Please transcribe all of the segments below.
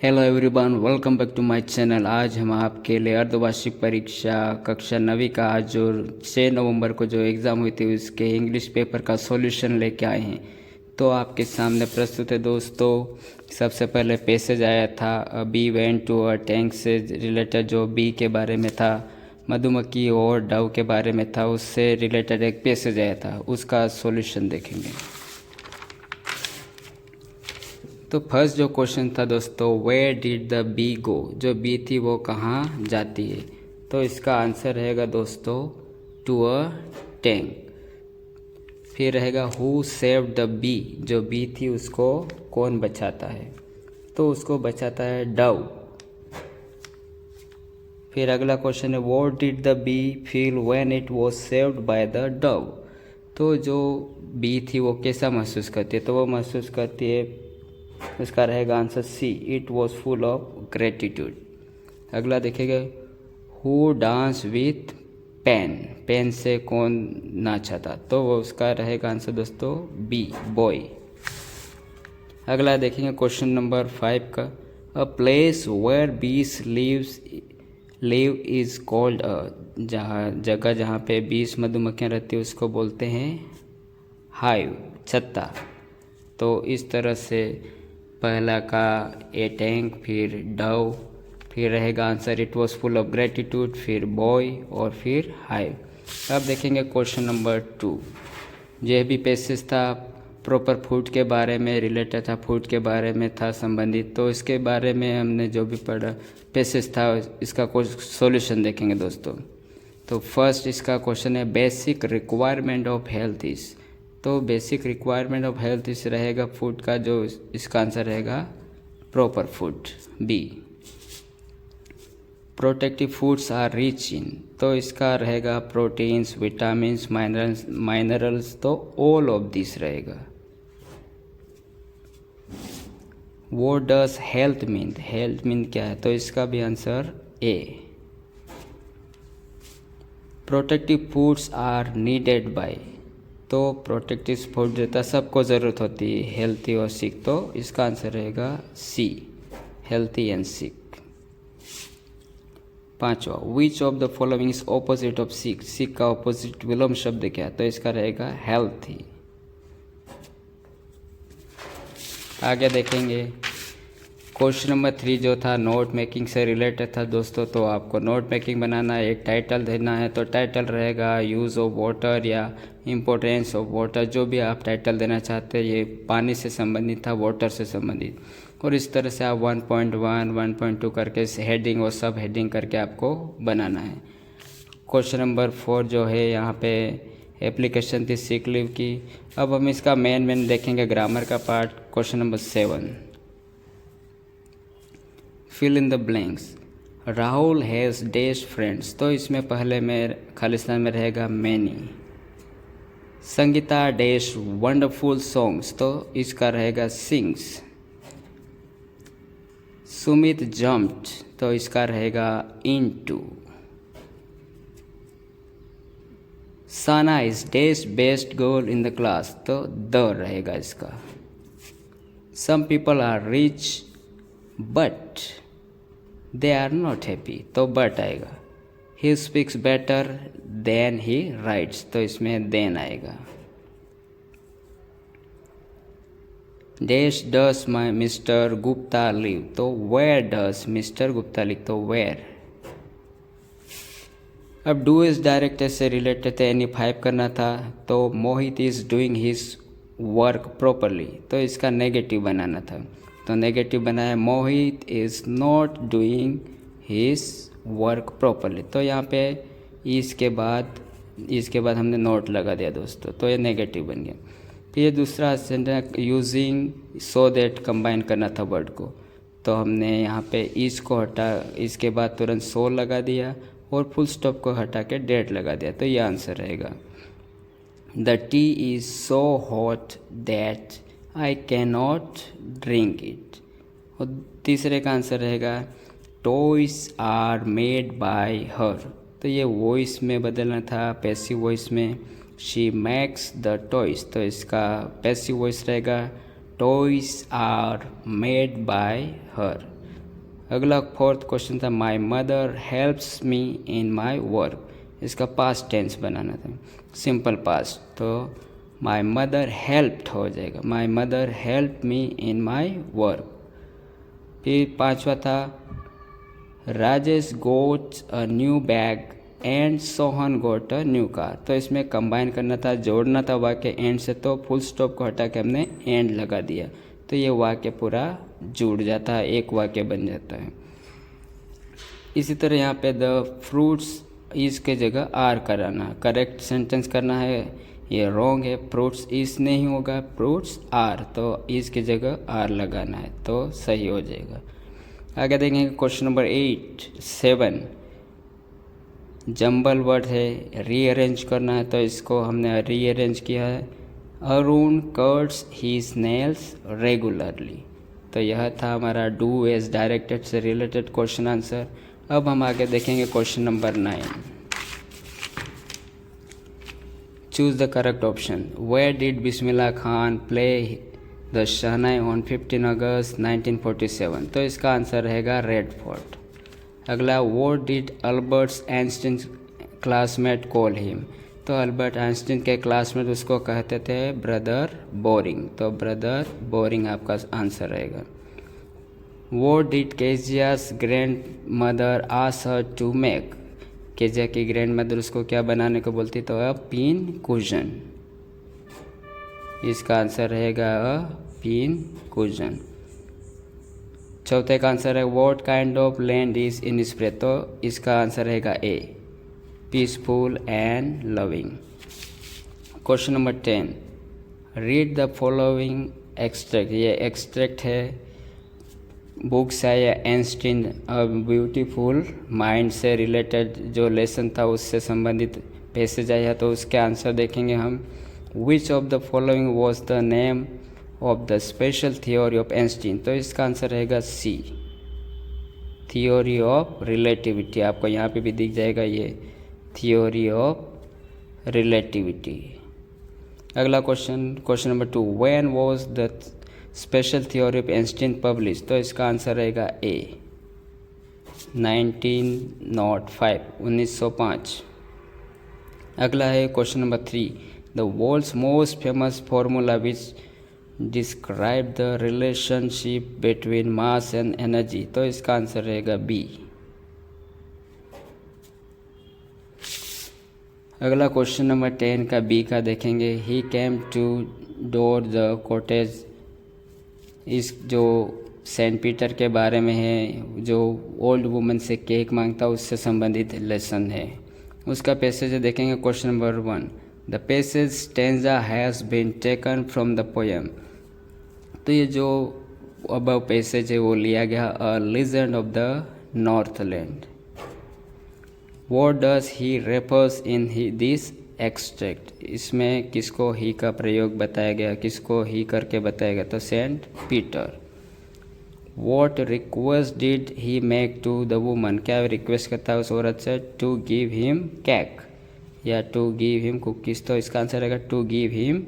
Hello everyone, welcome back to my channel. आज हम आपके लिए अर्धवार्षिक परीक्षा कक्षा 9वीं का आज जो 6 नवंबर को जो एग्ज़ाम हुई थी उसके इंग्लिश पेपर का सॉल्यूशन लेके आए हैं। तो आपके सामने प्रस्तुत है दोस्तों। सबसे पहले पैसेज आया था bee went to a tank से रिलेटेड, जो बी के बारे में था, मधुमक्खी और डव के बारे में था, उससे रिलेटेड एक पैसेज आया था, उसका सॉल्यूशन देखेंगे। तो फर्स्ट जो क्वेश्चन था दोस्तों, where did the be go, जो बी थी वो कहाँ जाती है। तो इसका आंसर रहेगा दोस्तों टू अ टैंक। फिर रहेगा हु सेव्ड द बी, जो बी थी उसको कौन बचाता है, तो उसको बचाता है डव। फिर अगला क्वेश्चन है what did the bee feel when it was saved by the dove, तो जो बी थी वो कैसा महसूस करती है, तो वो महसूस करती है, उसका रहेगा answer C, it was full of gratitude. अगला देखेंगे who dance with pen, pen से कौन नाचा था, तो वो उसका रहेगा आंसर दोस्तों बी, बॉय। अगला देखेंगे क्वेश्चन नंबर 5 का, अ प्लेस वेयर बीस लिव इज कॉल्ड अ, जगह जहाँ पे 20 मधुमक्खियाँ रहती है उसको बोलते हैं हाइव, छत्ता। तो इस तरह से पहला का ए टैंक, फिर डव, फिर रहेगा answer it was full of gratitude, फिर बॉय और फिर हाइव। अब देखेंगे क्वेश्चन नंबर 2। यह भी पैसेज था प्रॉपर फूड के बारे में रिलेटेड था, फूड के बारे में था संबंधित। तो इसके बारे में हमने जो भी पढ़ा पैसेज था इसका कुछ सॉल्यूशन देखेंगे दोस्तों। तो फर्स्ट इसका क्वेश्चन है basic requirement of health is, तो बेसिक रिक्वायरमेंट ऑफ हेल्थ इस रहेगा फूड का, जो इसका आंसर रहेगा proper food, B. Protective foods are rich in, तो इसका रहेगा प्रोटीन्स, विटामिन्स, माइनरल्स, तो ऑल ऑफ दिस रहेगा। What does health mean, health mean क्या है, तो इसका भी answer A. Protective foods are needed by, तो प्रोटेक्टिव फूड देता सबको ज़रूरत होती है, हेल्थी और सिक, तो इसका आंसर रहेगा सी, हेल्थी एंड सिक। 5वां, which of the following is opposite of sick, sick का ऑपोजिट विलोम शब्द क्या है, तो इसका रहेगा हेल्थी। आगे देखेंगे क्वेश्चन नंबर 3 जो था नोट मेकिंग से रिलेटेड था दोस्तों। तो आपको नोट मेकिंग बनाना है, एक टाइटल देना है, तो टाइटल रहेगा यूज़ ऑफ वाटर या इम्पोर्टेंस ऑफ वाटर, जो भी आप टाइटल देना चाहते हैं। ये पानी से संबंधित था, वाटर से संबंधित, और इस तरह से आप 1.1 1.2 करके हेडिंग और सब हेडिंग करके आपको बनाना है। क्वेश्चन नंबर 4 जो है यहाँ पे एप्लीकेशन थी सिक लीव की। अब हम इसका मेन देखेंगे ग्रामर का part. Question number 7, fill in the blanks, Rahul has dash friends, तो इसमें पहले में खालिस्तान में रहेगा many. Sangeeta dash wonderful songs, तो इसका रहेगा सिंग्स। सुमित जम्प्ड, तो इसका रहेगा into. Sana is dash best girl in the class, तो द रहेगा इसका। Some people are rich but they are not happy, तो बट आएगा। He speaks better than he writes, तो इसमें देन आएगा। Dash does my mister Gupta live, तो where does mister Gupta live, तो वेयर। अब डू इज डायरेक्ट से रिलेटेड थे, NE5 करना था, तो Mohit is doing his work properly, तो इसका नेगेटिव बनाना था, तो नेगेटिव बनाया Mohit is not doing his work properly, तो यहाँ पे इसके बाद हमने नोट लगा दिया दोस्तों, तो ये नेगेटिव बन गया। फिर ये दूसरा sentence using so that combine करना था वर्ड को, तो हमने यहाँ पे इस को हटा, इसके बाद तुरंत सो लगा दिया और फुल स्टॉप को हटा के डेट लगा दिया, तो ये आंसर रहेगा। The tea is so hot that I can not drink it, और तीसरे का आंसर रहेगा toys are made by her, तो ये वॉइस में बदलना था, पैसिव वॉइस में। शी मेक्स द टॉयस, तो इसका पैसिव वॉइस रहेगा toys are made by her. अगला फोर्थ क्वेश्चन था my mother helps me in my work, इसका पास्ट टेंस बनाना था, सिंपल पास्ट, तो माई मदर हेल्प्ड हो जाएगा, my mother help me in my work. फिर पांचवा था Rajesh got a new bag and Sohan got a new car, तो इसमें कंबाइन करना था, जोड़ना था वाक्य एंड से, तो फुल स्टॉप को हटा के हमने एंड लगा दिया, तो ये वाक्य पूरा जुड़ जाता है, एक वाक्य बन जाता है। इसी तरह यहाँ पे द फ्रूट्स इज के जगह आर कराना, करेक्ट सेंटेंस करना है, ये रॉन्ग है, फ्रूट्स इज नहीं होगा, फ्रूट्स आर, तो इज की जगह आर लगाना है, तो सही हो जाएगा। आगे देखेंगे क्वेश्चन नंबर 7 जंबल वर्ड है, रीअरेंज करना है, तो इसको हमने रीअरेंज किया है। Arun cuts his nails regularly, तो यह था हमारा डू एज डायरेक्टेड से रिलेटेड क्वेश्चन आंसर। अब हम आगे देखेंगे question number 9, choose the correct option. Where did Bismillah Khan play the shehnai on 15 August 1947, तो इसका आंसर रहेगा रेड फोर्ट। अगला what did Albert Einstein classmate call him, तो अल्बर्ट आइंस्टीन के क्लासमेट उसको कहते थे ब्रदर बोरिंग, तो ब्रदर बोरिंग आपका आंसर रहेगा। What did Kezia's grandmother ask her to make, Kezia की ग्रैंड मदर उसको क्या बनाने को बोलती, तो अ पिन कुशन, इसका आंसर रहेगा अ पिन कुशन। चौथे का आंसर है what kind of land is Innisfree, तो इसका आंसर रहेगा a peaceful and loving. Question number 10 read the following extract, ये एक्सट्रैक्ट है बुक से या आइंस्टीन अ ब्यूटीफुल माइंड से रिलेटेड जो लेसन था उससे संबंधित पैसेज आया, तो उसके आंसर देखेंगे हम। विच of the following was the name of the special theory of Einstein, तो इसका आंसर रहेगा सी थियोरी ऑफ रिलेटिविटी, आपको यहाँ पे भी दिख जाएगा ये थियोरी ऑफ रिलेटिविटी। अगला question number 2 when was the special theory of Einstein publish, तो इसका आंसर रहेगा ए 1905। अगला है question number 3 the world's most famous formula which describe the relationship between mass and energy, तो इसका आंसर रहेगा B. अगला क्वेश्चन नंबर 10 का बी का देखेंगे। He came to door the cottage, इस जो सेंट पीटर के बारे में है, जो ओल्ड वुमन से केक मांगता उससे संबंधित लेसन है, उसका पैसेज देखेंगे। Question number 1 the passage stanza has been taken from the poem, तो ये जो अबव पैसेज है वो लिया गया a legend of the Northland. What does he refers in this extract, इसमें किसको ही का प्रयोग बताया गया, किसको ही करके बताया गया, तो Saint Peter. What request did he make to the woman, क्या रिक्वेस्ट करता है उस औरत से, टू गिव हिम केक या टू गिव हिम कुकीज़, तो इसका आंसर रहेगा to give him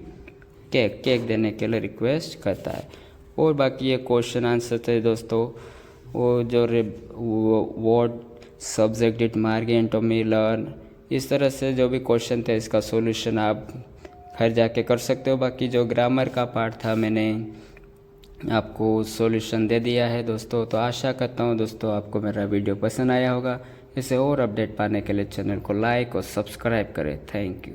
cake, cake देने के लिए रिक्वेस्ट करता है। और बाकी ये क्वेश्चन आंसर थे दोस्तों, वो जो what subject did Margaret Tommy learn, इस तरह से जो भी क्वेश्चन थे इसका सॉल्यूशन आप घर जाके कर सकते हो। बाकी जो ग्रामर का पार्ट था मैंने आपको सॉल्यूशन दे दिया है दोस्तों। तो आशा करता हूँ दोस्तों आपको मेरा वीडियो पसंद आया होगा। इसे और अपडेट पाने के लिए चैनल को लाइक और सब्सक्राइब करें। Thank you.